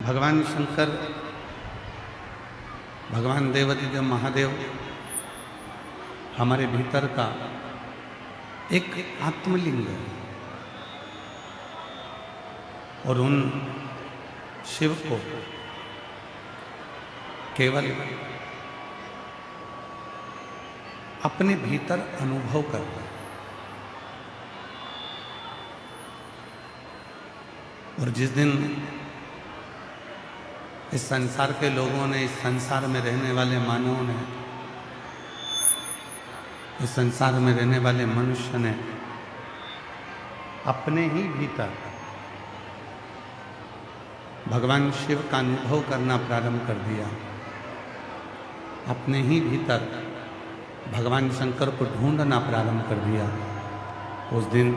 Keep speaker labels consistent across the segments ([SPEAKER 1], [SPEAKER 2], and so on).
[SPEAKER 1] भगवान शंकर, भगवान देवाधिदेव महादेव हमारे भीतर का एक आत्मलिंग है और उन शिव को केवल अपने भीतर अनुभव करना और जिस दिन इस संसार के लोगों ने, इस संसार में रहने वाले मानवों ने, इस संसार में रहने वाले मनुष्य ने अपने ही भीतर भगवान शिव का अनुभव करना प्रारंभ कर दिया, अपने ही भीतर भगवान शंकर को ढूंढना प्रारंभ कर दिया, उस दिन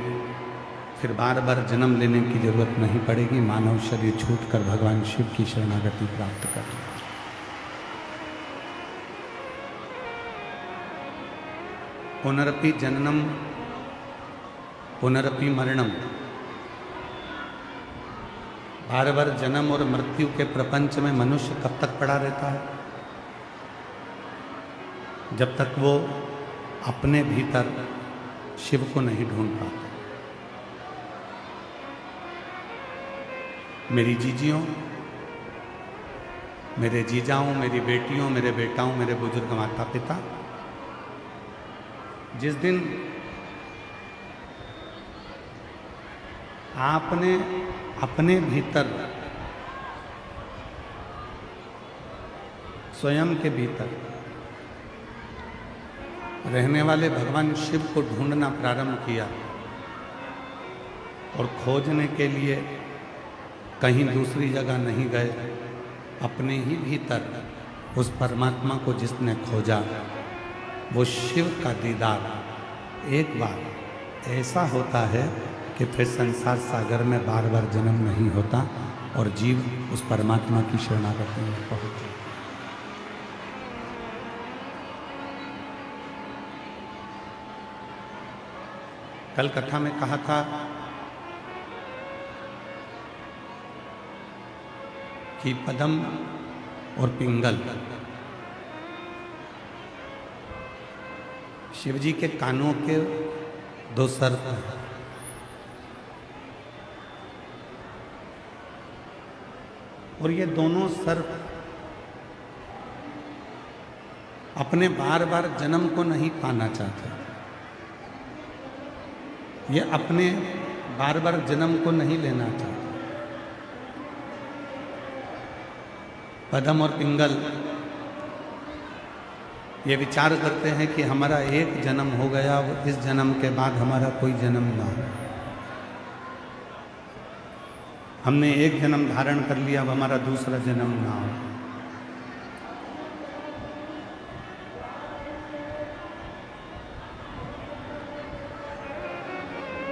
[SPEAKER 1] फिर बार बार जन्म लेने की जरूरत नहीं पड़ेगी। मानव शरीर छूटकर भगवान शिव की शरणागति प्राप्त कर ले। पुनरपि जननम पुनरपि मरणम, बार बार जन्म और मृत्यु के प्रपंच में मनुष्य कब तक पड़ा रहता है? जब तक वो अपने भीतर शिव को नहीं ढूंढ पाता। मेरी जीजियों, मेरे जीजाओं, मेरी बेटियों, मेरे बेटाओं, मेरे बुजुर्ग माता पिता, जिस दिन आपने अपने भीतर, स्वयं के भीतर रहने वाले भगवान शिव को ढूंढना प्रारंभ किया और खोजने के लिए कहीं दूसरी जगह नहीं गए, अपने ही भीतर उस परमात्मा को जिसने खोजा, वो शिव का दीदार एक बार ऐसा होता है कि फिर संसार सागर में बार बार जन्म नहीं होता और जीव उस परमात्मा की शरणागति में पहुंचे। कल कथा में कहा था कि पद्म और पिंगल शिवजी के कानों के दो सर्प हैं। और ये दोनों सर्प अपने बार बार जन्म को नहीं पाना चाहते, ये अपने बार बार जन्म को नहीं लेना चाहते। पद्म और पिंगल ये विचार करते हैं कि हमारा एक जन्म हो गया, इस जन्म के बाद हमारा कोई जन्म ना हो। हमने एक जन्म धारण कर लिया, अब हमारा दूसरा जन्म ना हो।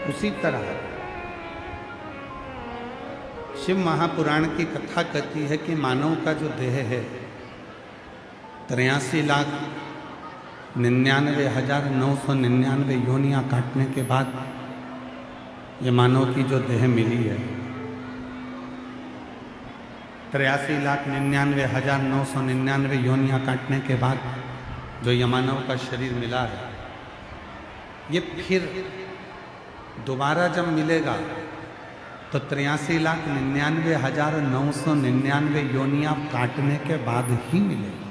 [SPEAKER 1] उसी तरह शिव महापुराण की कथा कहती है कि मानव का जो देह है 83,99,999 योनियां काटने के बाद ये मानव की जो देह मिली है, 83,99,999 योनियां काटने के बाद जो ये मानव का शरीर मिला है, ये फिर दोबारा जब मिलेगा तो 83,99,999 योनियां काटने के बाद ही मिलेगा।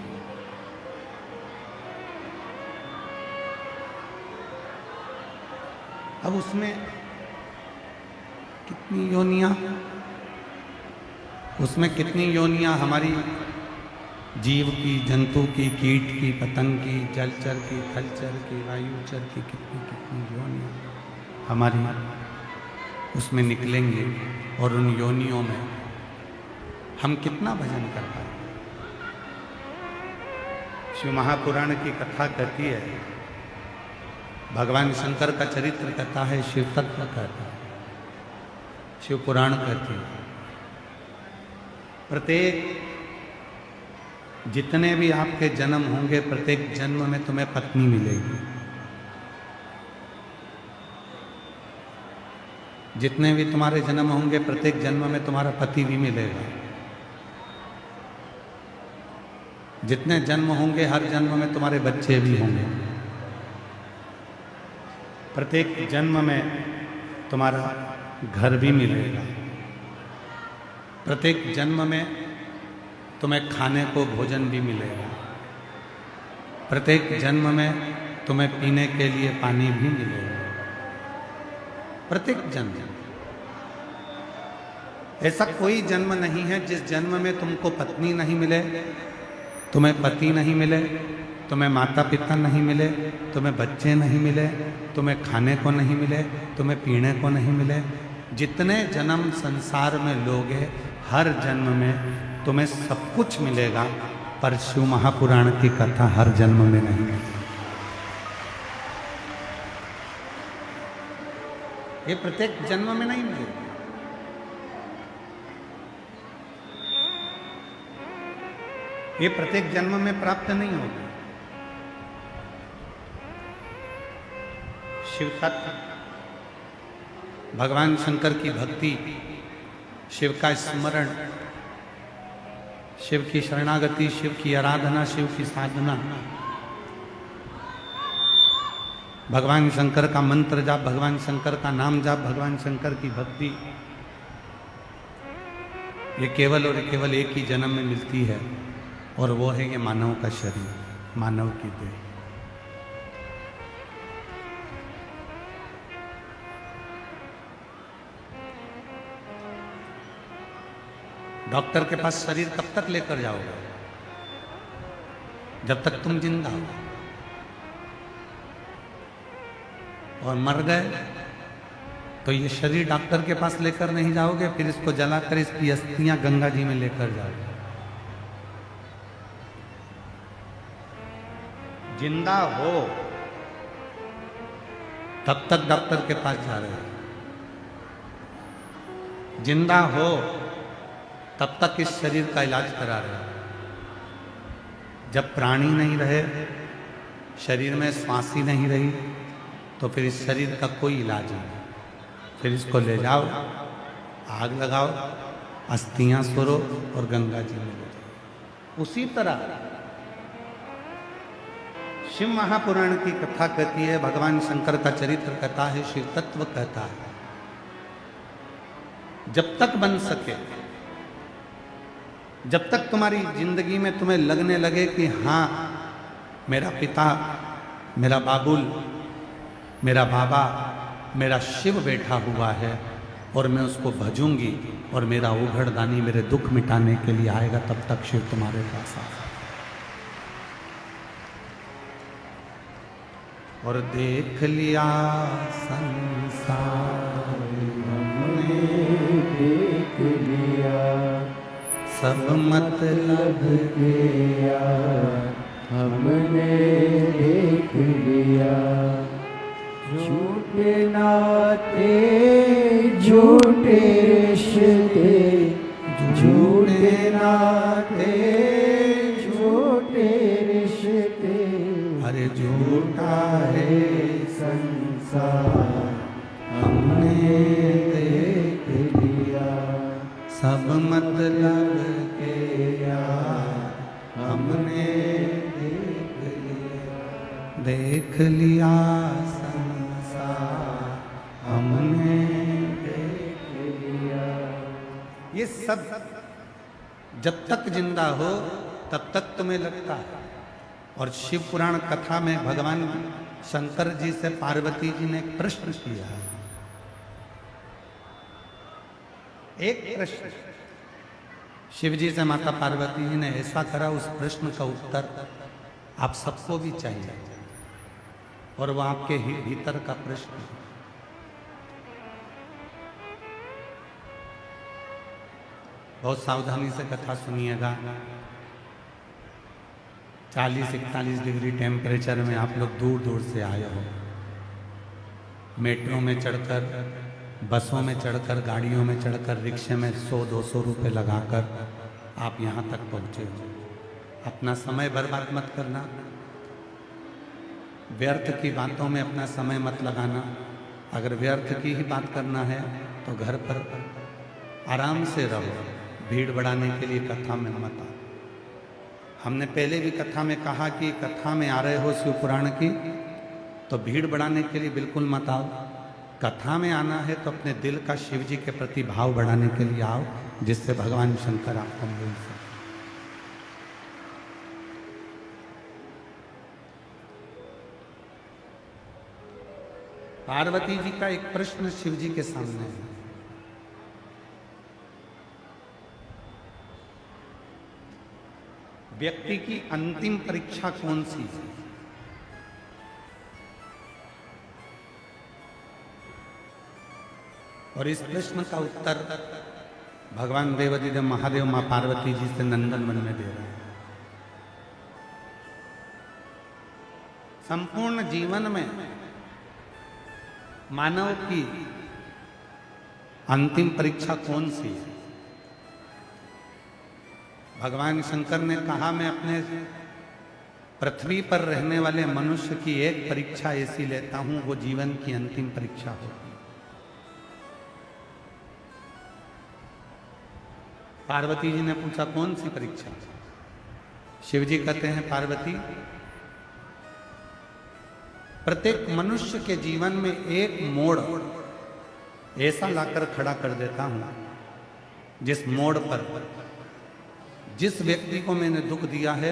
[SPEAKER 1] अब उसमें कितनी योनियां, उसमें कितनी योनियां हमारी जीव की, जंतु की, कीट की, पतंग की, जलचर की, थलचर की, वायुचर की, कितनी कितनी योनियां हमारी उसमें निकलेंगे और उन योनियों में हम कितना भजन कर पाए। शिव महापुराण की कथा कहती है, भगवान शंकर का चरित्र कहता है, शिव तत्व कहता है, शिव पुराण कहती है। प्रत्येक जितने भी आपके जन्म होंगे, प्रत्येक जन्म में तुम्हें पत्नी मिलेगी। जितने भी तुम्हारे जन्म होंगे, प्रत्येक जन्म में तुम्हारा पति भी मिलेगा। जितने जन्म होंगे हर जन्म में तुम्हारे बच्चे भी होंगे। प्रत्येक जन्म में तुम्हारा घर भी मिलेगा। प्रत्येक जन्म में तुम्हें खाने को भोजन भी मिलेगा। प्रत्येक जन्म में तुम्हें पीने के लिए पानी भी मिलेगा। प्रत्येक जन्म। ऐसा कोई जन्म नहीं है जिस जन्म में तुमको पत्नी नहीं मिले, तुम्हें पति नहीं मिले, तुम्हें माता पिता नहीं मिले, तुम्हें बच्चे नहीं मिले, तुम्हें खाने को नहीं मिले, तुम्हें पीने को नहीं मिले। जितने जन्म संसार में लोगे हर जन्म में तुम्हें सब कुछ मिलेगा, पर शिव महापुराण की कथा हर जन्म में नहीं मिलेगी। ये प्रत्येक जन्म में नहीं मिलेगी। ये प्रत्येक जन्म में प्राप्त नहीं होगी। शिव तत्व, भगवान शंकर की भक्ति, शिव का स्मरण, शिव की शरणागति, शिव की आराधना, शिव की साधना, भगवान शंकर का मंत्र जाप, भगवान शंकर का नाम जाप, भगवान शंकर की भक्ति, ये केवल और केवल एक ही जन्म में मिलती है, और वो है ये मानव का शरीर, मानव की देह। डॉक्टर के पास शरीर कब तक लेकर जाओगे? जब तक तुम जिंदा हो। और मर गए तो ये शरीर डॉक्टर के पास लेकर नहीं जाओगे, फिर इसको जलाकर इसकी अस्थियां गंगा जी में लेकर जाओगे। जिंदा हो तब तक डॉक्टर के पास जा रहे हो। जिंदा हो तब तक इस शरीर का इलाज करा रहे हो। जब प्राणी नहीं रहे, शरीर में श्वास ही नहीं रही, तो फिर इस शरीर का कोई इलाज नहीं। फिर इसको ले जाओ, आग लगाओ, अस्थियां सोरो और गंगा जी में ले जाओ। उसी तरह शिव महापुराण की कथा कहती है, भगवान शंकर का चरित्र कहता है, शिव तत्व कहता है। जब तक बन सके, जब तक तुम्हारी जिंदगी में तुम्हें लगने लगे कि हाँ मेरा पिता, मेरा बाबुल, मेरा बाबा, मेरा शिव बैठा हुआ है और मैं उसको भजूंगी और मेरा उघड़दानी मेरे दुख मिटाने के लिए आएगा, तब तक शिव तुम्हारे पास आएगा। और देख लिया संसार हमने, देख लिया सब मतलब गया हमने, देख लिया झूठे नाते झूठे रिश्ते, झूठे नाते झूठे रिश्ते, अरे झूठा है संसार हमने देख लिया, सब मतलब के यार हमने देख लिया संसार हमने देख लिया। ये सब जब तक जिंदा हो तब तक तुम्हें लगता है। और शिव पुराण कथा में भगवान शंकर जी से पार्वती जी ने एक प्रश्न किया। एक प्रश्न शिव जी से माता पार्वती जी ने ऐसा करा, उस प्रश्न का उत्तर आप सबको भी चाहिए, और वो आपके ही भीतर का प्रश्न है। बहुत सावधानी से कथा सुनिएगा। 40-41 डिग्री टेम्परेचर में आप लोग दूर दूर से आए हो। मेट्रो में चढ़कर, बसों में चढ़कर, गाड़ियों में चढ़कर, रिक्शे में 100-200 रुपये लगाकर आप यहाँ तक पहुँचे हो। अपना समय बर्बाद मत करना, व्यर्थ की बातों में अपना समय मत लगाना। अगर व्यर्थ की ही बात करना है तो घर पर आराम से रहो, भीड़ बढ़ाने के लिए कथा में मत आओ। हमने पहले भी कथा में कहा कि कथा में आ रहे हो शिव पुराण की तो भीड़ बढ़ाने के लिए बिल्कुल मत आओ। कथा में आना है तो अपने दिल का शिव जी के प्रति भाव बढ़ाने के लिए आओ, जिससे भगवान शंकर आपको मिल सके। पार्वती जी का एक प्रश्न शिव जी के सामने है। व्यक्ति की अंतिम परीक्षा कौन सी है? और इस प्रश्न का उत्तर भगवान देवादिदेव महादेव मां पार्वती जी से नंदन वन में दे रहे हैं। संपूर्ण जीवन में मानव की अंतिम परीक्षा कौन सी है? भगवान शंकर ने कहा, मैं अपने पृथ्वी पर रहने वाले मनुष्य की एक परीक्षा ऐसी लेता हूं, वो जीवन की अंतिम परीक्षा होती। पार्वती जी ने पूछा, कौन सी परीक्षा? शिव जी कहते हैं, पार्वती, प्रत्येक मनुष्य के जीवन में एक मोड़ ऐसा लाकर खड़ा कर देता हूं, जिस मोड़ पर जिस व्यक्ति को मैंने दुख दिया है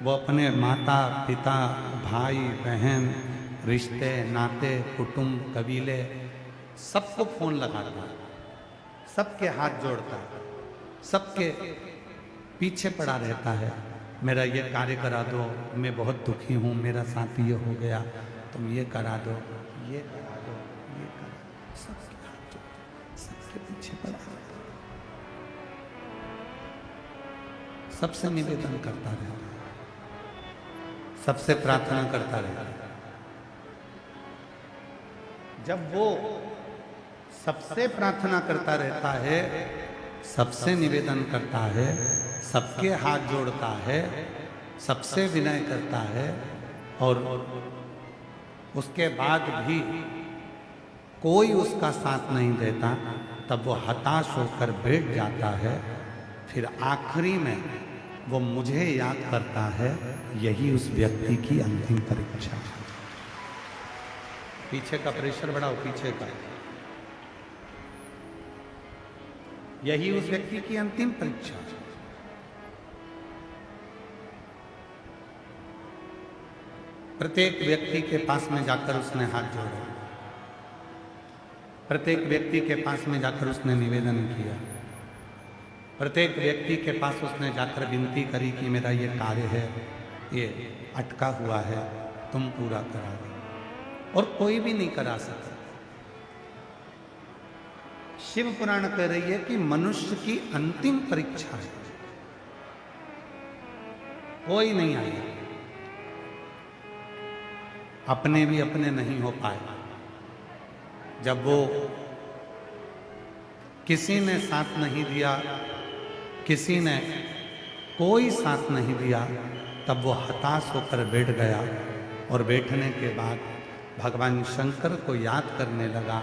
[SPEAKER 1] वो अपने माता पिता भाई बहन रिश्ते नाते कुटुंब कबीले सबको फोन लगाता है, सबके हाथ जोड़ता है, सबके पीछे पड़ा रहता है, मेरा ये कार्य करा दो, मैं बहुत दुखी हूँ, मेरा साथ ये हो गया, तुम ये करा दो, ये करा दो, ये करा दो, सबके हाथ जोड़ता, सबके पीछे पड़ा रहता, सबसे निवेदन करता रहता, सबसे प्रार्थना करता रहता। जब वो सबसे प्रार्थना करता रहता है, सबसे निवेदन करता है, सबके हाथ जोड़ता है, सबसे विनय करता है और उसके बाद भी कोई उसका साथ नहीं देता, तब वो हताश होकर बैठ जाता है। फिर आखिरी में वो मुझे याद करता है, यही उस व्यक्ति की अंतिम परीक्षा है। पीछे का प्रेशर बढ़ाओ, पीछे का। यही उस व्यक्ति की अंतिम परीक्षा है। प्रत्येक व्यक्ति के पास में जाकर उसने हाथ जोड़े, प्रत्येक व्यक्ति के पास में जाकर उसने निवेदन किया, प्रत्येक व्यक्ति के पास उसने जाकर विनती करी कि मेरा ये कार्य है, ये अटका हुआ है, तुम पूरा करा दो। और कोई भी नहीं करा सकता। शिव पुराण कह रही है कि मनुष्य की अंतिम परीक्षा है, कोई नहीं आया। अपने भी अपने नहीं हो पाए। जब वो किसी ने साथ नहीं दिया, किसी ने कोई साथ नहीं दिया, तब वो हताश होकर बैठ गया और बैठने के बाद भगवान शंकर को याद करने लगा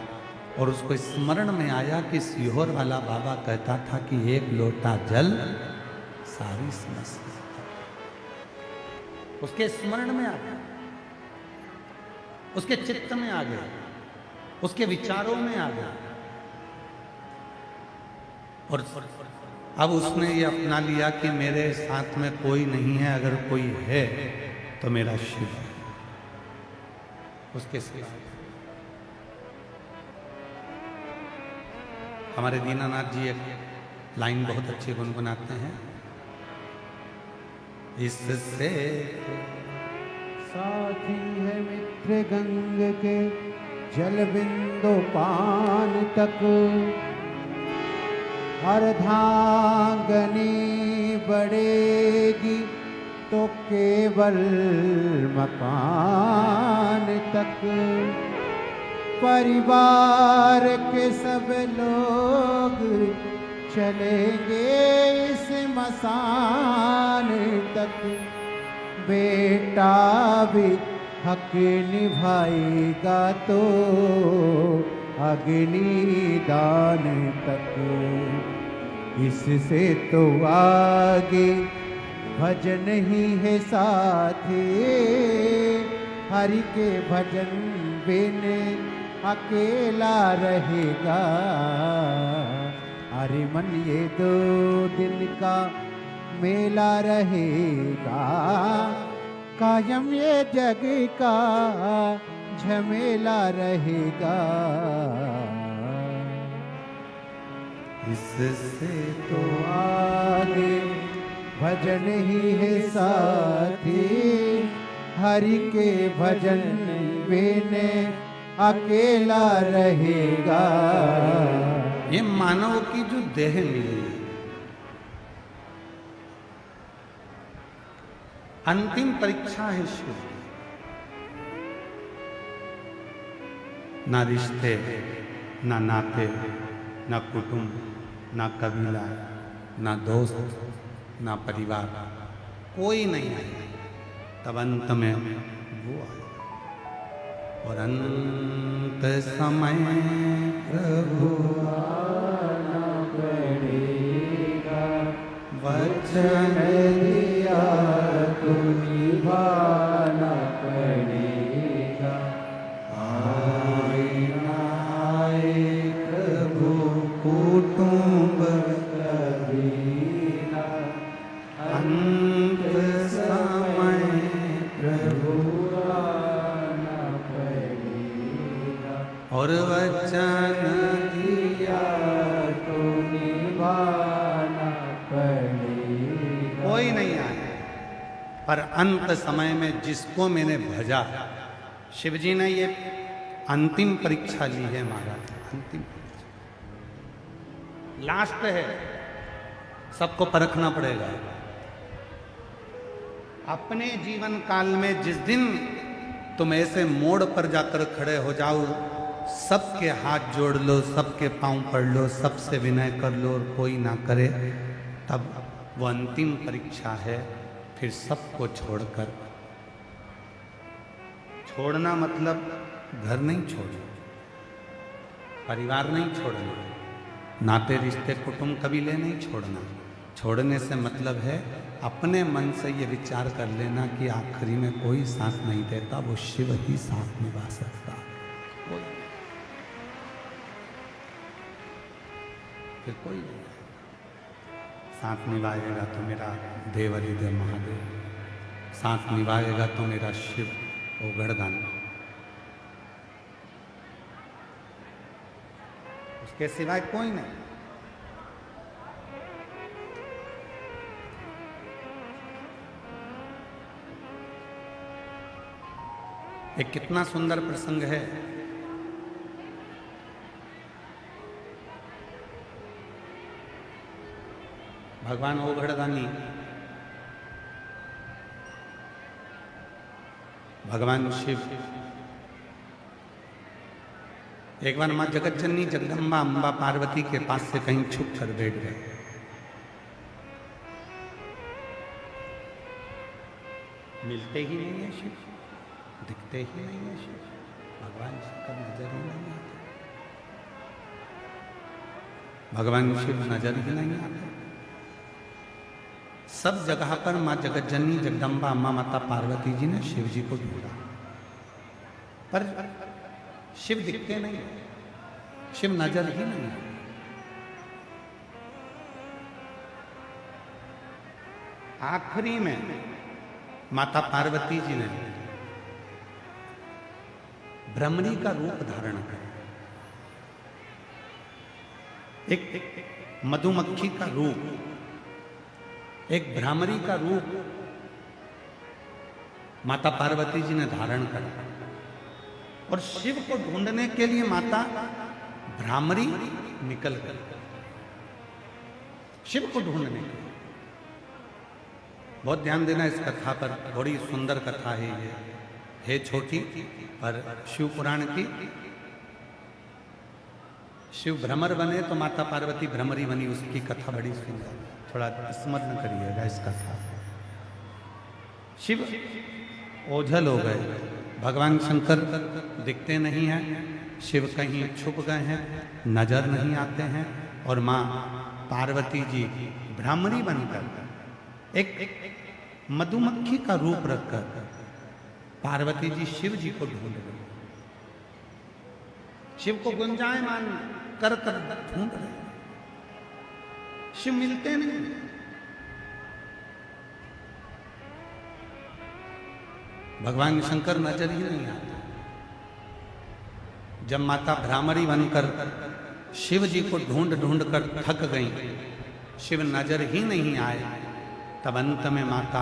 [SPEAKER 1] और उसको स्मरण में आया कि सीहोर वाला बाबा कहता था कि एक लोटा जल सारी समस्या। उसके स्मरण में आ गया, उसके चित्त में आ गया, उसके विचारों में आ गया और अब उसने ये अपना लिया कि मेरे साथ में कोई नहीं है, अगर कोई है तो मेरा शिव है। उसके सिवा हमारे दीनानाथ जी एक लाइन बहुत अच्छी गुनगुनाते हैं, इससे
[SPEAKER 2] साथी है मित्र गंग के जल बिंदु पान तक, अर्धांगनी बढ़ेगी तो केवल मकान तक, परिवार के सब लोग चलेंगे इस मसान तक, बेटा भी हक निभाएगा तो अग्नि दान तक। इससे तो आगे भजन ही है साथी, हरि के भजन बिन अकेला रहेगा। अरे मन ये 2 दिन का मेला रहेगा, कायम ये जग का झमेला रहेगा।
[SPEAKER 1] इससे
[SPEAKER 2] तो आगे भजन ही है साथी, हरि के भजन बिन अकेला रहेगा।
[SPEAKER 1] ये मानव की जो देह मिली है, अंतिम परीक्षा है शिव। ना रिश्ते, ना नाते, ना कुटुंब, ना कबीला, ना दोस्त, ना परिवार, कोई नहीं आया। तब अंत में वो आया। और अंत समय प्रभु
[SPEAKER 2] आना पड़ेगा,
[SPEAKER 1] वचन
[SPEAKER 2] दिया तो निभाना पड़ेगा।
[SPEAKER 1] आए ना आए प्रभु कुटुंब
[SPEAKER 2] कबीला,
[SPEAKER 1] अंत समय प्रभु
[SPEAKER 2] आना पड़ेगा।
[SPEAKER 1] और वचन दिया
[SPEAKER 2] तो निभाना पड़ेगा।
[SPEAKER 1] कोई नहीं आया। पर अंत समय में जिसको मैंने भजा, शिवजी ने ये अंतिम परीक्षा ली है महाराज। अंतिम परीक्षा लास्ट है, सबको परखना पड़ेगा। अपने जीवन काल में जिस दिन तुम ऐसे मोड़ पर जाकर खड़े हो जाओ, सबके हाथ जोड़ लो, सबके पांव पड़ लो, सबसे विनय कर लो और कोई ना करे, तब वो अंतिम परीक्षा है। फिर सबको छोड़कर, छोड़ना मतलब घर नहीं छोड़ना, परिवार नहीं छोड़ना, नाते रिश्ते कुटुंब कबीले नहीं छोड़ना। छोड़ने से मतलब है अपने मन से ये विचार कर लेना कि आखिरी में कोई साथ नहीं देता, वो शिव ही साथ निभा सकता। फिर कोई नहीं साथ निभाएगा तो मेरा देवरिदेव महादेव, साथ निभाएगा तो मेरा शिव ओगड़दान, उसके सिवाय कोई नहीं। एक कितना सुंदर प्रसंग है। भगवान ओगड़दानी, भगवान शिव एक बार मां जगतजननी जगदम्बा अंबा पार्वती के पास से कहीं छुप कर बैठ गए। मिलते ही नहीं है शिव, दिखते ही नहीं है शिव, भगवान शिव का नजर ही नहीं आता, भगवान शिव नजर ही नहीं आते। सब जगह पर मां जगतजननी जगदम्बा अम्मा माता पार्वती जी ने शिव जी को ढूंढा, पर शिव दिखते नहीं, शिव नजर ही नहीं आते। आखिरी में माता पार्वती जी ने भ्रमरी का रूप धारण किया, एक मधुमक्खी का रूप, एक भ्रामरी का रूप माता पार्वती जी ने धारण करा। और शिव को ढूंढने के लिए माता भ्रामरी निकल गई, शिव को ढूंढने के लिए। बहुत ध्यान देना इस कथा पर, बड़ी सुंदर कथा है ये, है छोटी पर शिव पुराण की। शिव भ्रमर बने तो माता पार्वती भ्रमरी बनी, उसकी कथा बड़ी सुंदर, थोड़ा स्मरण करिएगा इस कथा। शिव ओझल हो गए, भगवान शंकर दिखते नहीं हैं, शिव कहीं छुप गए हैं, नजर नहीं आते हैं, और माँ पार्वती जी भ्रामरी बनकर एक मधुमक्खी का रूप रखकर पार्वती जी शिव जी को ढूंढ रहे, शिव को गुंजायमान कर कर ढूंढ रहे, शिव मिलते नहीं। भगवान शंकर नजर ही नहीं आते। जब माता भ्रामरी बनकर शिव जी को ढूंढ ढूंढ कर थक गई, शिव नजर ही नहीं आए, तब अंत में माता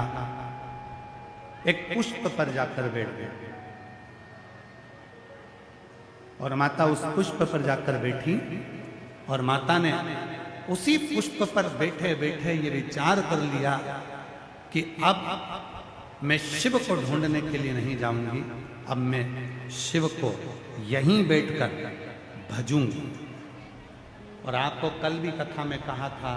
[SPEAKER 1] एक पुष्प पर जाकर बैठ गई। और माता उस पुष्प पर जाकर बैठी और माता ने उसी पुष्प पर बैठे बैठे ये विचार कर लिया कि अब मैं शिव को ढूंढने के लिए नहीं जाऊंगी, अब मैं शिव को यहीं बैठकर भजूंगी। और आपको कल भी कथा में कहा था,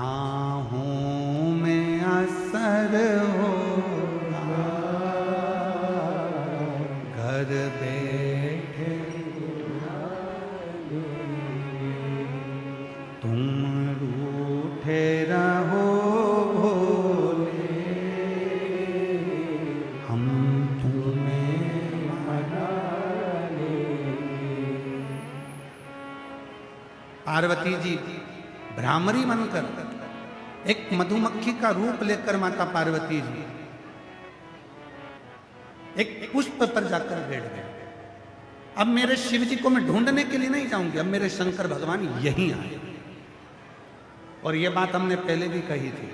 [SPEAKER 1] आहूं में असर हो घर बैठे तुम रूठे रहो भोले, हम तुम्हें मना लेंगे। पार्वती जी भ्रामरी बनकर एक मधुमक्खी का रूप लेकर माता पार्वती जी एक पुष्प पर जाकर बैठ गए। अब मेरे शिव जी को मैं ढूंढने के लिए नहीं जाऊंगी, अब मेरे शंकर भगवान यहीं आए। और ये बात हमने पहले भी कही थी,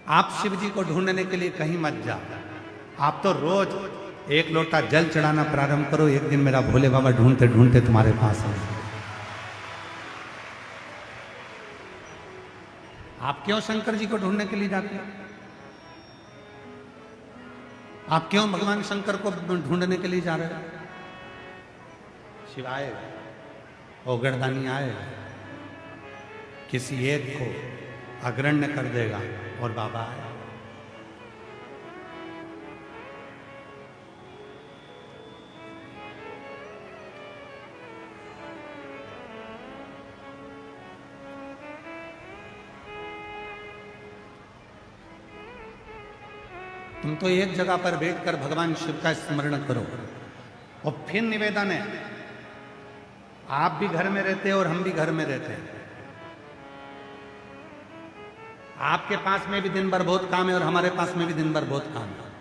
[SPEAKER 1] आप शिव जी को ढूंढने के लिए कहीं मत जाओ, आप तो रोज एक लोटा जल चढ़ाना प्रारंभ करो, एक दिन मेरा भोले बाबा ढूंढते ढूंढते तुम्हारे पास आए। आप क्यों शंकर जी को ढूंढने के लिए जाते हैं? आप क्यों भगवान शंकर को ढूंढने के लिए जा रहे हैं? शिव आए, ओगरदानी आए, किसी एक को अग्रण्य कर देगा और बाबा आए। तुम तो एक जगह पर बैठकर भगवान शिव का स्मरण करो। और फिर निवेदन है, आप भी घर में रहते हैं और हम भी घर में रहते हैं, आपके पास में भी दिन भर बहुत काम है और हमारे पास में भी दिन भर बहुत काम है।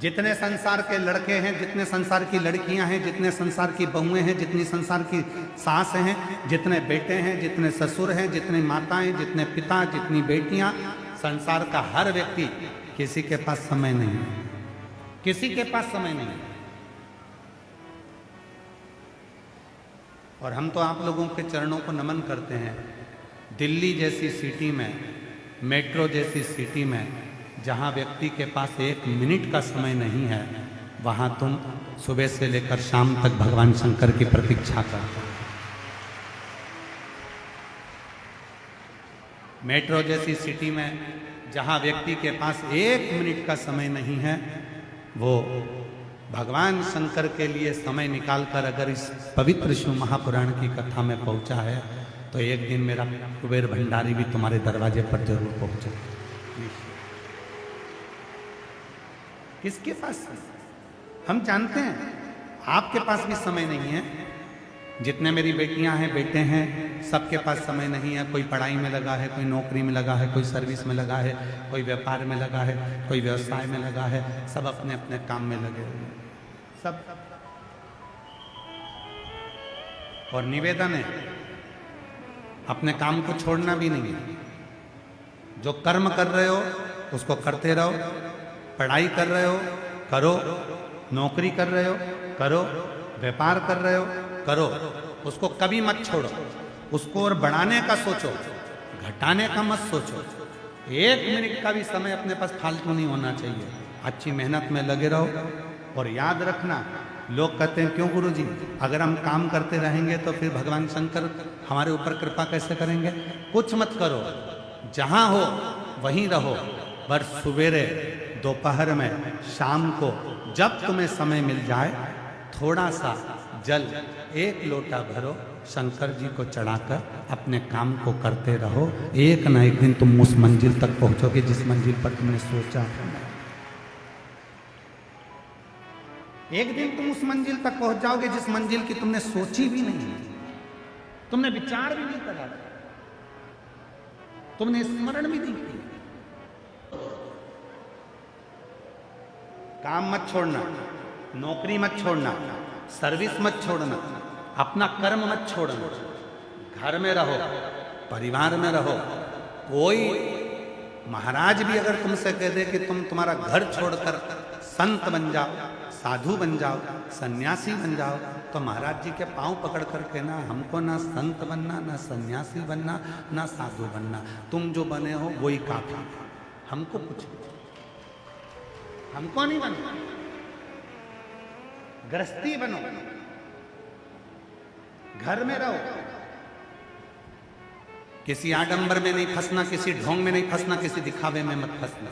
[SPEAKER 1] जितने संसार के लड़के हैं, जितने संसार की लड़कियां हैं, जितने संसार की बहुएं हैं, जितनी संसार की सास हैं, जितने बेटे हैं, जितने ससुर हैं, जितनी माताएं, जितने पिता, जितनी बेटियां, संसार का हर व्यक्ति, किसी के पास समय नहीं है, किसी के पास समय नहीं है। और हम तो आप लोगों के चरणों को नमन करते हैं। दिल्ली जैसी सिटी में, मेट्रो जैसी सिटी में, जहां व्यक्ति के पास एक मिनट का समय नहीं है, वहां तुम सुबह से लेकर शाम तक भगवान शंकर की प्रतीक्षा करते हो। मेट्रो जैसी सिटी में जहां व्यक्ति के पास एक मिनट का समय नहीं है, वो भगवान शंकर के लिए समय निकालकर अगर इस पवित्र शिव महापुराण की कथा में पहुंचा है, तो एक दिन मेरा कुबेर भंडारी भी तुम्हारे दरवाजे पर जरूर पहुंचे। किसके पास? हम जानते हैं आपके पास भी समय नहीं है। जितने मेरी बेटियां हैं, बेटे हैं, सबके पास समय नहीं है। कोई पढ़ाई में लगा है, कोई नौकरी में लगा है, कोई सर्विस में लगा है, कोई व्यापार में लगा है, कोई व्यवसाय में लगा है, सब अपने अपने काम में लगे हुए हैं सब। और निवेदन है, अपने काम को छोड़ना भी नहीं है। जो कर्म कर रहे हो उसको करते रहो, पढ़ाई कर रहे हो करो, नौकरी कर रहे हो करो, व्यापार कर रहे हो करो, उसको कभी मत छोड़ो। उसको और बढ़ाने का सोचो, घटाने का मत सोचो। एक मिनट का भी समय अपने पास फालतू नहीं होना चाहिए। अच्छी मेहनत में लगे रहो। और याद रखना, लोग कहते हैं क्यों गुरुजी, अगर हम काम करते रहेंगे तो फिर भगवान शंकर हमारे ऊपर कृपा कैसे करेंगे? कुछ मत करो, जहां हो वहीं रहो। पर सवेरे, दोपहर में, शाम को, जब तुम्हें समय मिल जाए, थोड़ा सा जल एक लोटा भरो शंकर जी को चढ़ाकर अपने काम को करते रहो। एक ना एक दिन तुम उस मंजिल तक पहुंचोगे जिस मंजिल पर तुमने सोचा था। एक दिन तुम उस मंजिल तक पहुंच जाओगे जिस मंजिल की तुमने सोची भी नहीं, तुमने विचार भी नहीं करा, तुमने स्मरण भी नहीं किया। काम मत छोड़ना, नौकरी मत छोड़ना, सर्विस मत छोड़ना, अपना कर्म मत छोड़ना। घर में रहो, परिवार में रहो। कोई महाराज भी अगर तुमसे कह दे कि तुम तुम्हारा घर छोड़कर संत बन जाओ, साधु बन जाओ, सन्यासी बन जाओ, तो महाराज जी के पांव पकड़ कर कहना हमको ना संत बनना, ना सन्यासी बनना, ना साधु बनना, तुम जो बने हो वही काफी, हमको कुछ हमको नहीं बनना। गृहस्थी बनो, घर में रहो, किसी आडंबर में नहीं फंसना, किसी ढोंग में नहीं फंसना, किसी दिखावे में मत फंसना।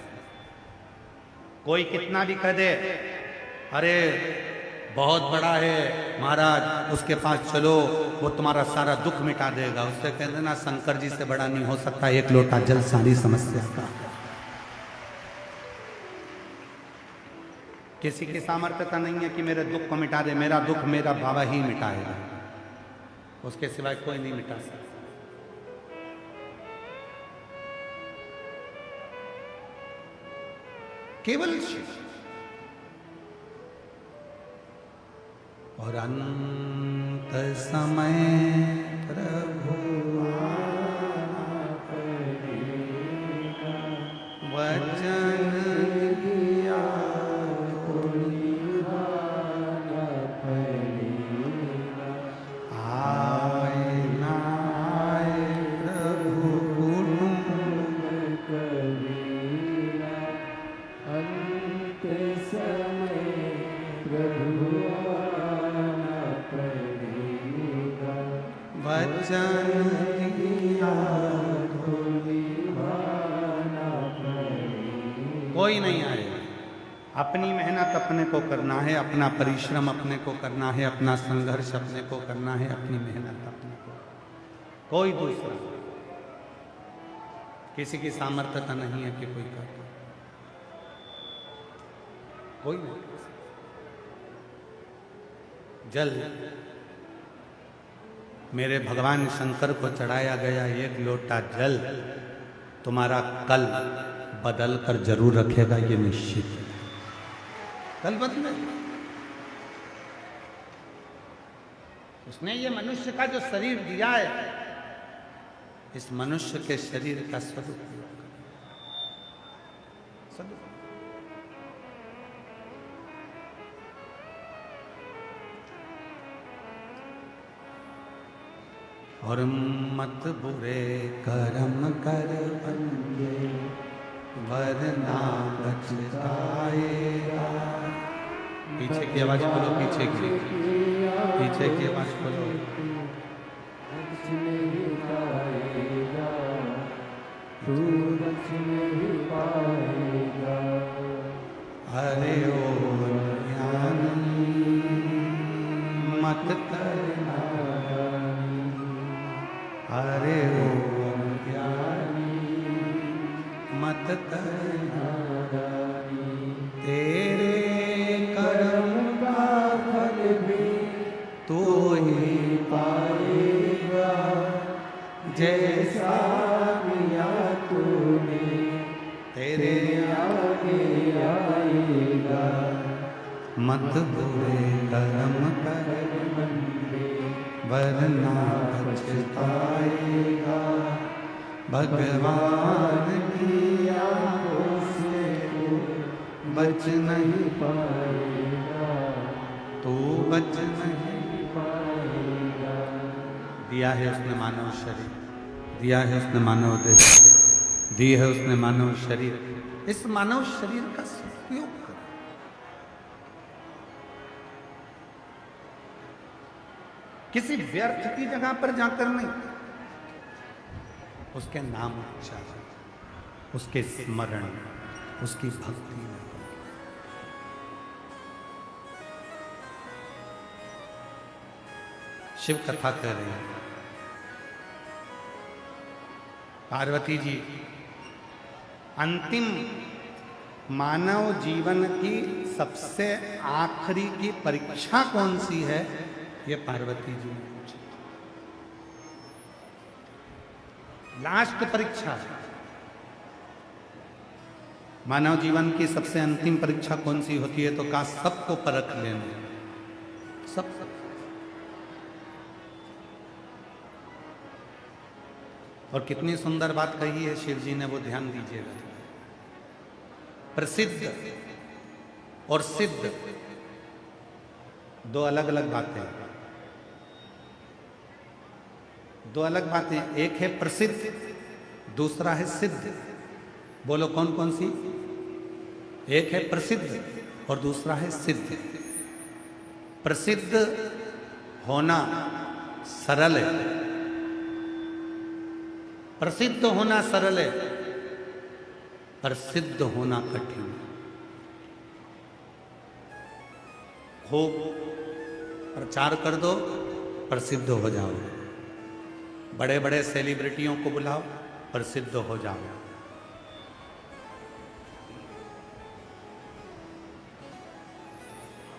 [SPEAKER 1] कोई कितना भी कह दे अरे बहुत बड़ा है महाराज, उसके पास चलो वो तुम्हारा सारा दुख मिटा देगा, उससे कह देना शंकर जी से बड़ा नहीं हो सकता एक लोटा जल सारी समस्या का। किसी की सामर्थ्यता नहीं है कि मेरे दुख को मिटा दे, मेरा दुख मेरा बाबा ही मिटाएगा, उसके सिवाय कोई नहीं मिटा सकता। केवल शिव। और अंत समय प्रभु वचन दिया आए ना आए प्रभु
[SPEAKER 2] अंत समय प्रभु
[SPEAKER 1] वचन दिया कोई नहीं आएगा। अपनी मेहनत अपने को करना है, अपना परिश्रम अपने को करना है, अपना संघर्ष अपने को करना है, अपनी मेहनत अपने को। कोई दूसरा किसी की सामर्थ्यता नहीं है कि कोई कर, कोई नहीं। जल मेरे भगवान शंकर को चढ़ाया गया एक लोटा जल तुम्हारा कल बदल कर जरूर रखेगा, ये निश्चित है। कल बदले। उसने ये मनुष्य का जो शरीर दिया है, इस मनुष्य के शरीर का सदुपयोग और मत बुरे कर्म कर बंदे वरना पछताएगा। पीछे की आवाज खोलो, पीछे की आवाज खोलो। अरे ओ ज्ञानी मत करना, अरे ओ ज्ञानी मत करना, तेरे कर्म का फल भी तू ही पाएगा, जैसा किया तूने तेरे आगे आएगा। मत बुरे कर्म कर वरना पछताएगा, भगवान की आंखों से बच नहीं पाएगा, तू बच नहीं पाएगा। दिया है उसने मानव शरीर, दिया है उसने मानव देह, दी है उसने मानव शरीर। इस मानव शरीर का सदुपयोग करो। किसी व्यर्थ की जगह पर जाकर नहीं, उसके नाम उच्चारण, उसके स्मरण, उसकी भक्ति में। शिव कथा कह रही हैं। पार्वती जी, अंतिम मानव जीवन की सबसे आखिरी की परीक्षा कौन सी है, ये पार्वती जी ने पूछा। लास्ट परीक्षा, मानव जीवन की सबसे अंतिम परीक्षा कौन सी होती है, तो कहा सबको परख लेना, सब। और कितनी सुंदर बात कही है शिव जी ने, वो ध्यान दीजिएगा। प्रसिद्ध और सिद्ध दो अलग अलग बातें, दो अलग बातें। एक है प्रसिद्ध, दूसरा है सिद्ध। बोलो कौन कौन सी? एक है प्रसिद्ध और दूसरा है सिद्ध। प्रसिद्ध होना सरल है, प्रसिद्ध होना सरल है, पर सिद्ध होना कठिन है। खूब प्रचार कर दो, प्रसिद्ध हो जाओ। बड़े बड़े सेलिब्रिटियों को बुलाओ, प्रसिद्ध हो जाओ।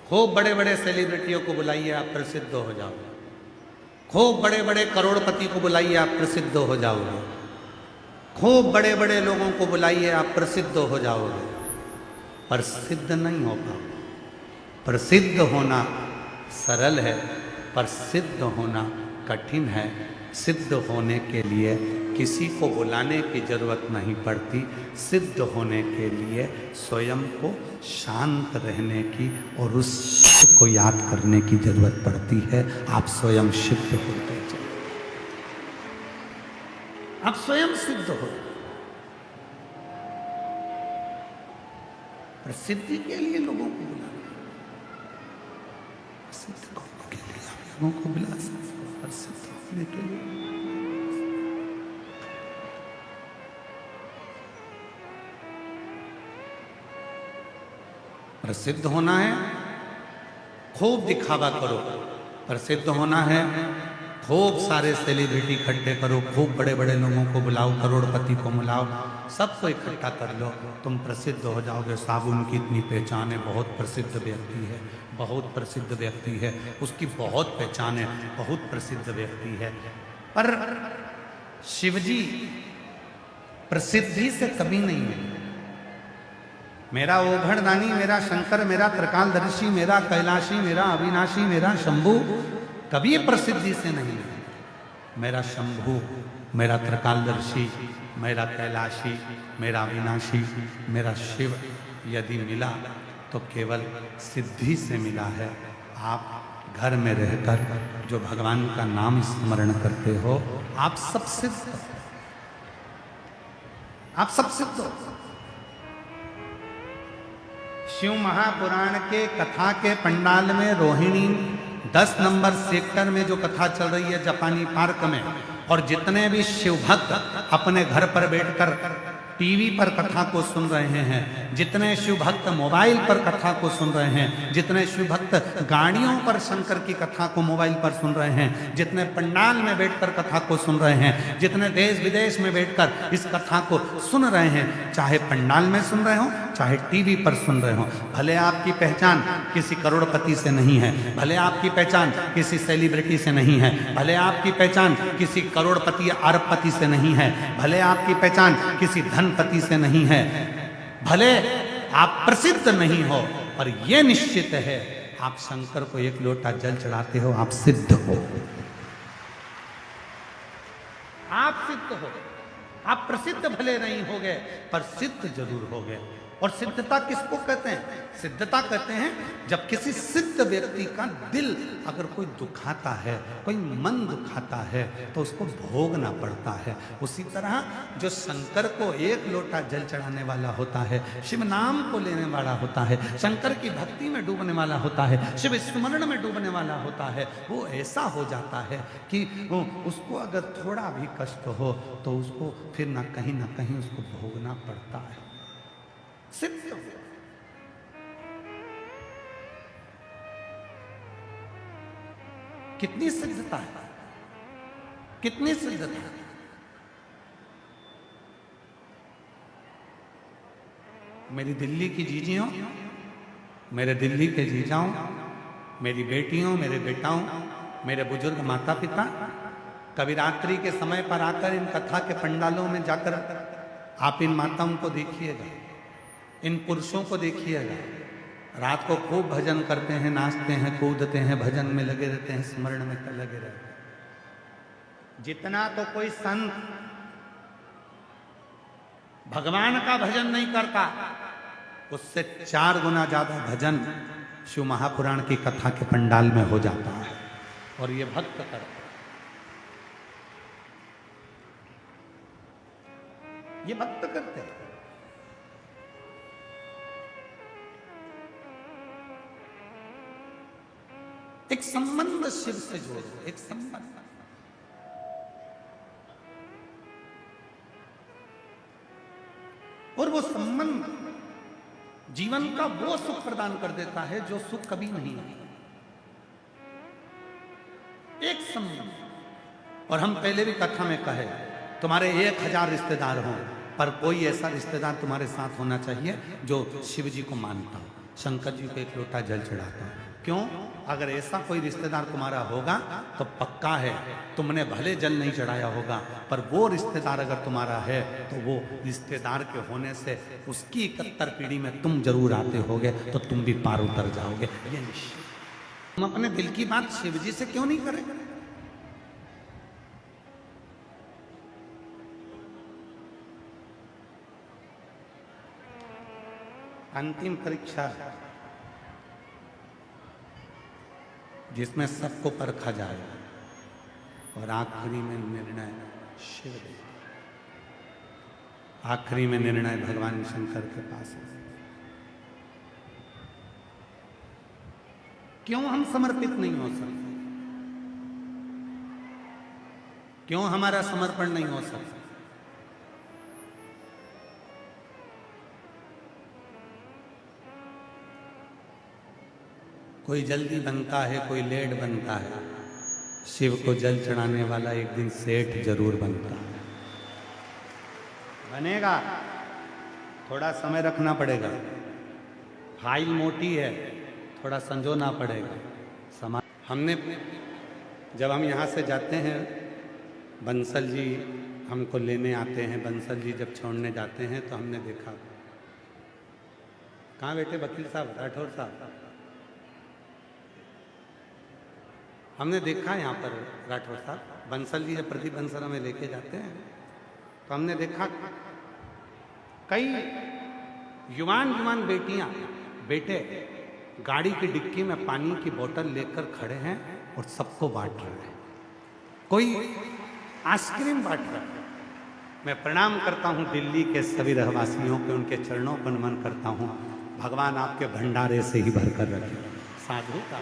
[SPEAKER 1] खूब बड़े बड़े सेलिब्रिटियों को बुलाइए, आप प्रसिद्ध हो जाओगे। खूब बड़े बड़े करोड़पति को बुलाइए, आप प्रसिद्ध हो जाओगे। खूब बड़े बड़े लोगों को बुलाइए, आप प्रसिद्ध हो जाओगे, पर सिद्ध नहीं हो पाओगे। प्रसिद्ध होना सरल है, पर सिद्ध होना कठिन है। सिद्ध होने के लिए किसी को बुलाने की जरूरत नहीं पड़ती। सिद्ध होने के लिए स्वयं को शांत रहने की और उस शिव को याद करने की जरूरत पड़ती है। आप स्वयं सिद्ध होते चले, आप स्वयं सिद्ध हो। प्रसिद्धि के लिए लोगों को बुलाना, प्रसिद्ध होने के लिए आप लोगों को बुला सकते हो, प्रसिद्ध होने के लिए। प्रसिद्ध होना है, खूब दिखावा करो। प्रसिद्ध होना है, खूब सारे सेलिब्रिटी इकट्ठे करो, खूब बड़े बड़े लोगों को बुलाओ, करोड़पति को बुलाओ, सबको इकट्ठा कर लो, तुम प्रसिद्ध हो जाओगे। साबुन की इतनी पहचान है, बहुत प्रसिद्ध व्यक्ति है, बहुत प्रसिद्ध व्यक्ति है, उसकी बहुत पहचान है, बहुत प्रसिद्ध व्यक्ति है। पर शिवजी प्रसिद्धि से कभी नहीं है। मेरा ओघड़दानी, मेरा शंकर, मेरा त्रिकालदर्शी, मेरा कैलाशी, मेरा अविनाशी, मेरा शंभू कभी प्रसिद्धि से नहीं है। मेरा शंभू, मेरा त्रिकालदर्शी, मेरा कैलाशी, मेरा अविनाशी, मेरा शिव यदि मिला तो केवल सिद्धि से मिला है। आप घर में रहकर जो भगवान का नाम स्मरण करते हो, आप सब सिद्ध हो, आप सब सिद्ध हो। शिव महापुराण के कथा के पंडाल में रोहिणी 10 नंबर सेक्टर में जो कथा चल रही है जापानी पार्क में, और जितने भी शिव भक्त अपने घर पर बैठकर टीवी पर कथा को सुन रहे हैं, जितने शिव भक्त मोबाइल पर कथा को सुन रहे हैं, जितने शिव भक्त गाड़ियों पर शंकर की कथा को मोबाइल पर सुन रहे हैं, जितने पंडाल में बैठकर कथा को सुन रहे हैं, जितने देश विदेश में बैठकर इस कथा को सुन रहे हैं, चाहे पंडाल में सुन रहे हो, चाहे टीवी पर सुन रहे हो, भले आपकी पहचान किसी करोड़पति से नहीं है, भले आपकी पहचान किसी सेलिब्रिटी से नहीं है, भले आपकी पहचान किसी करोड़पति या अरबपति से नहीं है, भले आपकी पहचान किसी धनपति से नहीं है, भले आप प्रसिद्ध नहीं हो, पर यह निश्चित है आप शंकर को एक लोटा जल चढ़ाते हो, आप सिद्ध हो, आप सिद्ध हो। आप प्रसिद्ध भले नहीं हो गए, पर सिद्ध जरूर हो गए। और सिद्धता किसको कहते हैं? सिद्धता कहते हैं जब किसी सिद्ध व्यक्ति का दिल अगर कोई दुखाता है, कोई मन दुखाता है, तो उसको भोगना पड़ता है। उसी तरह जो शंकर को एक लोटा जल चढ़ाने वाला होता है, शिव नाम को लेने वाला होता है, शंकर की भक्ति में डूबने वाला होता है, शिव स्मरण में डूबने वाला होता है, वो ऐसा हो जाता है कि उसको अगर थोड़ा भी कष्ट हो तो उसको फिर ना कहीं उसको भोगना पड़ता है। सिद्ध कितनी सिद्धता है, कितनी सिद्धता है। मेरी दिल्ली की जीजियों, मेरे दिल्ली के जीजाओं, मेरी बेटियों, मेरे बेटाओं, मेरे बुजुर्ग माता पिता, कभी रात्रि के समय पर आकर इन कथा के पंडालों में जाकर आप इन माताओं को देखिएगा, इन पुरुषों को देखिएगा। रात को खूब भजन करते हैं, नाचते हैं, कूदते हैं, भजन में लगे रहते हैं, स्मरण में लगे रहते हैं। जितना तो कोई संत भगवान का भजन नहीं करता, उससे 4 गुना ज्यादा भजन शिव महापुराण की कथा के पंडाल में हो जाता है। और ये भक्त करता है, ये भक्त करते हैं। एक संबंध शिव से जोड़ो, एक संबंध। और वो संबंध जीवन का वो सुख प्रदान कर देता है जो सुख कभी नहीं है। एक संबंध। और हम पहले भी कथा में कहे, तुम्हारे 1000 रिश्तेदार हों, पर कोई ऐसा रिश्तेदार तुम्हारे साथ होना चाहिए जो शिव जी को मानता हो, शंकर जी को एक लोटा जल चढ़ाता हो। क्यों? अगर ऐसा कोई रिश्तेदार तुम्हारा होगा तो पक्का है तुमने भले जल नहीं चढ़ाया होगा, पर वो रिश्तेदार अगर तुम्हारा है तो वो रिश्तेदार के होने से उसकी 71 पीढ़ी में तुम जरूर आते होगे, तो तुम भी पार उतर जाओगे, ये निश्चित। तुम अपने दिल की बात शिव जी से क्यों नहीं करें? अंतिम परीक्षा जिसमें सबको परखा जाएगा और आखिरी में निर्णय शिव दे। आखिरी में निर्णय भगवान शंकर के पास है। क्यों हम समर्पित नहीं हो सकते? क्यों हमारा समर्पण नहीं हो सकता? कोई जल्दी बनता है, कोई लेट बनता है। शिव को जल चढ़ाने वाला एक दिन सेठ जरूर बनता है। बनेगा, थोड़ा समय रखना पड़ेगा। फाइल मोटी है, थोड़ा संजोना पड़ेगा। हमने जब हम यहाँ से जाते हैं, बंसल जी हमको लेने आते हैं, बंसल जी जब छोड़ने जाते हैं तो हमने देखा, कहाँ बैठे वकील साहब, राठौर साहब, हमने देखा यहाँ पर राठौर साहब, बंसल जी जब प्रदीप बंसल हमें लेके जाते हैं तो हमने देखा कई युवान बेटियां बेटे गाड़ी की डिक्की में पानी की बोतल लेकर खड़े हैं और सबको बांट रहे हैं। कोई आइसक्रीम बांट रहा है। मैं प्रणाम करता हूँ दिल्ली के सभी रहवासियों के, उनके चरणों पर नमन करता हूँ। भगवान आपके भंडारे से ही भरकर रखे। साधु का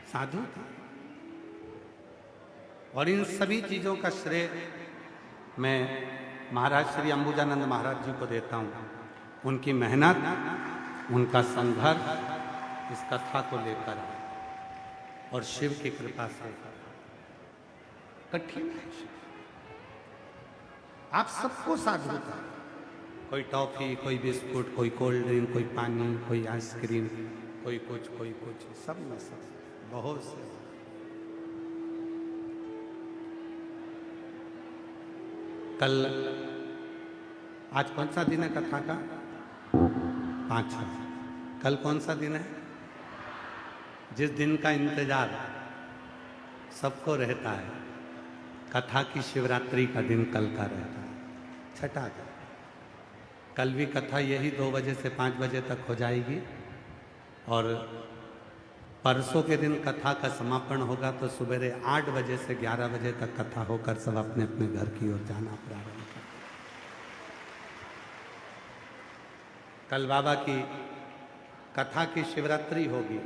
[SPEAKER 1] साधु था। और इन सभी चीजों का श्रेय मैं महाराज श्री अंबुजानंद महाराज जी को देता हूँ। उनकी मेहनत, उनका संघर्ष इस कथा को लेकर और शिव की कृपा से कठिन है। आप सबको साधु था। कोई टॉफी, कोई बिस्कुट, कोई कोल्ड ड्रिंक, कोई पानी, कोई आइसक्रीम, कोई कुछ, सब में सब बहुत से। कल, आज कौन सा दिन है कथा का? 5वां। कल कौन सा दिन है? जिस दिन का इंतजार सबको रहता है, कथा की शिवरात्रि का दिन कल का रहता है, छठा का। कल भी कथा यही 2 बजे से 5 बजे तक हो जाएगी और परसों के दिन कथा का समापन होगा तो सुबह 8 बजे से 11 बजे तक कथा होकर सब अपने अपने घर की ओर जाना प्रारंभ कर। कल बाबा की कथा की शिवरात्रि होगी।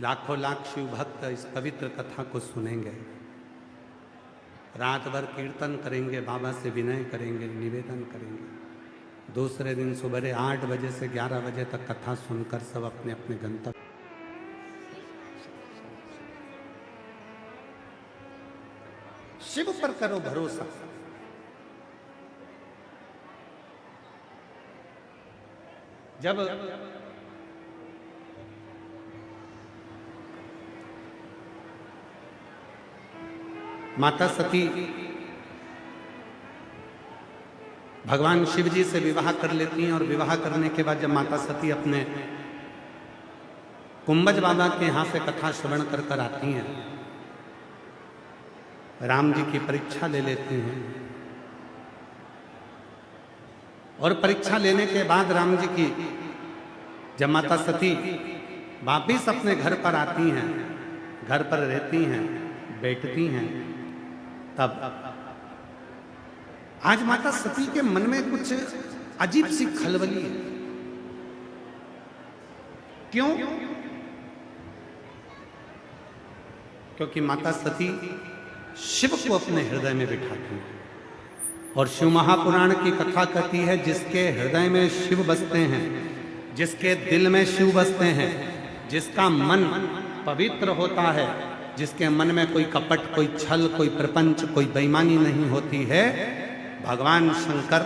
[SPEAKER 1] लाखों लाख शिव भक्त इस पवित्र कथा को सुनेंगे, रात भर कीर्तन करेंगे, बाबा से विनय करेंगे, निवेदन करेंगे। दूसरे दिन सुबह 8 बजे से 11 बजे तक कथा सुनकर सब अपने अपने गंतव्य। शिव पर करो भरोसा। जब माता सती भगवान शिव जी से विवाह कर लेती हैं और विवाह करने के बाद जब माता सती अपने कुंभज बाबा के यहाँ से कथा श्रवण कर कर आती हैं, राम जी की परीक्षा ले लेती हैं और परीक्षा लेने के बाद राम जी की जब माता सती वापिस अपने घर पर आती हैं, घर पर रहती हैं, बैठती हैं, तब आज माता सती के मन में कुछ अजीब सी खलबली है। क्यों? क्योंकि माता सती शिव को अपने हृदय में बिठाती है और शिव महापुराण की कथा कहती है जिसके हृदय में शिव बसते हैं, जिसके दिल में शिव बसते हैं, जिसका मन पवित्र होता है, जिसके मन में कोई कपट, कोई छल, कोई प्रपंच, कोई बेईमानी नहीं होती है, भगवान शंकर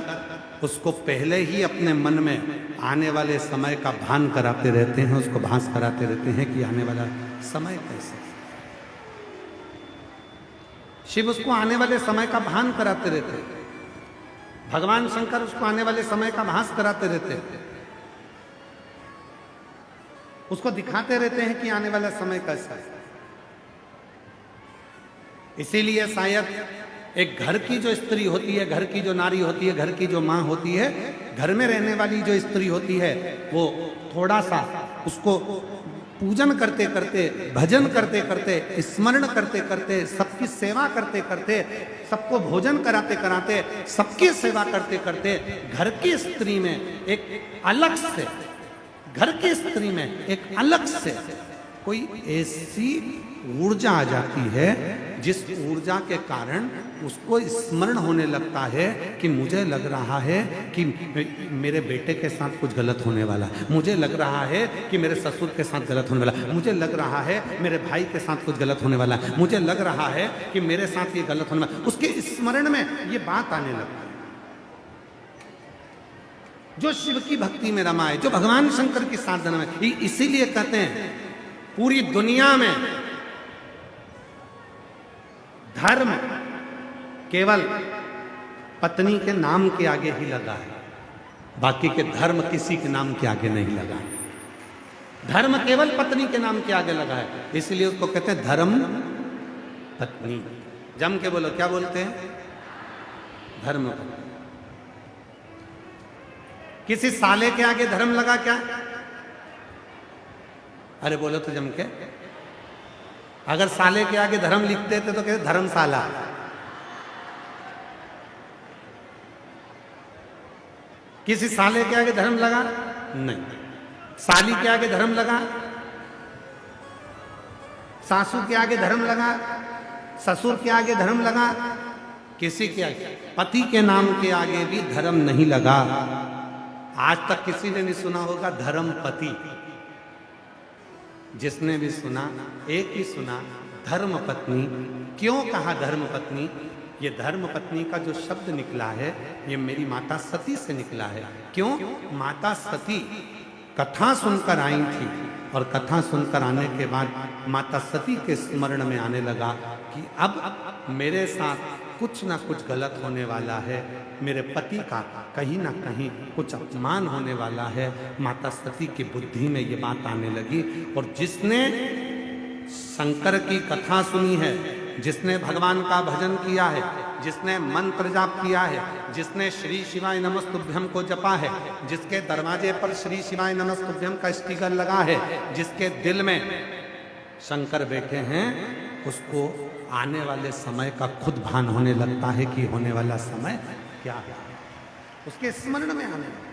[SPEAKER 1] उसको पहले ही अपने मन में आने वाले समय का भान कराते रहते हैं, उसको भास कराते रहते हैं कि आने वाला समय कैसे। शिव उसको आने वाले समय का भान कराते रहते हैं, भगवान शंकर उसको आने वाले समय का भास कराते रहते हैं, उसको दिखाते रहते हैं कि आने वाला समय कैसा है। इसीलिए शायद एक घर की जो स्त्री होती है, घर की जो नारी होती है, घर की जो माँ होती है, घर में रहने वाली जो स्त्री होती है, वो थोड़ा सा उसको पूजन करते करते, भजन करते करते, स्मरण करते करते, सबकी सेवा करते करते, सबको भोजन कराते कराते, सबकी सेवा करते करते, घर की स्त्री में एक अलग से, घर की स्त्री में एक अलग से कोई ऐसी ऊर्जा आ जाती है जिस ऊर्जा के कारण उसको स्मरण होने लगता है कि मुझे लग रहा है कि मेरे बेटे के साथ कुछ गलत होने वाला, मुझे लग रहा है कि मेरे ससुर के साथ गलत होने वाला, मुझे लग रहा है मेरे भाई के साथ कुछ गलत होने वाला, मुझे लग रहा है कि मेरे साथ ये गलत होने वाला। उसके स्मरण में ये बात आने लगती है। जो शिव की भक्ति में रमा है, जो भगवान शंकर की साधना में, इसीलिए कहते हैं पूरी दुनिया में धर्म केवल पत्नी के नाम के आगे ही लगा है, बाकी के धर्म किसी के नाम के आगे नहीं लगा। धर्म केवल पत्नी के नाम के आगे लगा है, इसलिए उसको कहते हैं धर्म पत्नी। जम के बोलो, क्या बोलते हैं? धर्म पत्नी। किसी साले के आगे धर्म लगा क्या? अरे बोलो तो जम के। अगर साले के आगे धर्म लिखते थे तो कहते धर्मशाला। किसी साले के आगे धर्म लगा? नहीं। साली के आगे धर्म लगा? सासू के आगे धर्म लगा? ससुर के आगे धर्म लगा? किसी के आगे, पति के नाम के आगे भी धर्म नहीं लगा। आज तक किसी ने नहीं सुना होगा धर्म पति। जिसने भी सुना, एक ही सुना, धर्म पत्नी। क्यों कहा धर्म पत्नी? ये धर्म पत्नी का जो शब्द निकला है, ये मेरी माता सती से निकला है। क्यों? माता सती कथा सुनकर आई थी और कथा सुनकर आने के बाद माता सती के स्मरण में आने लगा कि अब मेरे साथ कुछ ना कुछ गलत होने वाला है, मेरे पति का कहीं ना कहीं कुछ अपमान होने वाला है। माता सती की बुद्धि में ये बात आने लगी और जिसने शंकर की कथा सुनी है, जिसने भगवान का भजन किया है, जिसने मंत्र जाप किया है, जिसने श्री शिवाय नमस्तुभ्यम को जपा है, जिसके दरवाजे पर श्री शिवाय नमस्तुभ्यम का स्टिकर लगा है, जिसके दिल में शंकर बैठे हैं, उसको आने वाले समय का खुद भान होने लगता है कि होने वाला समय क्या है, उसके स्मरण में आने लगता है।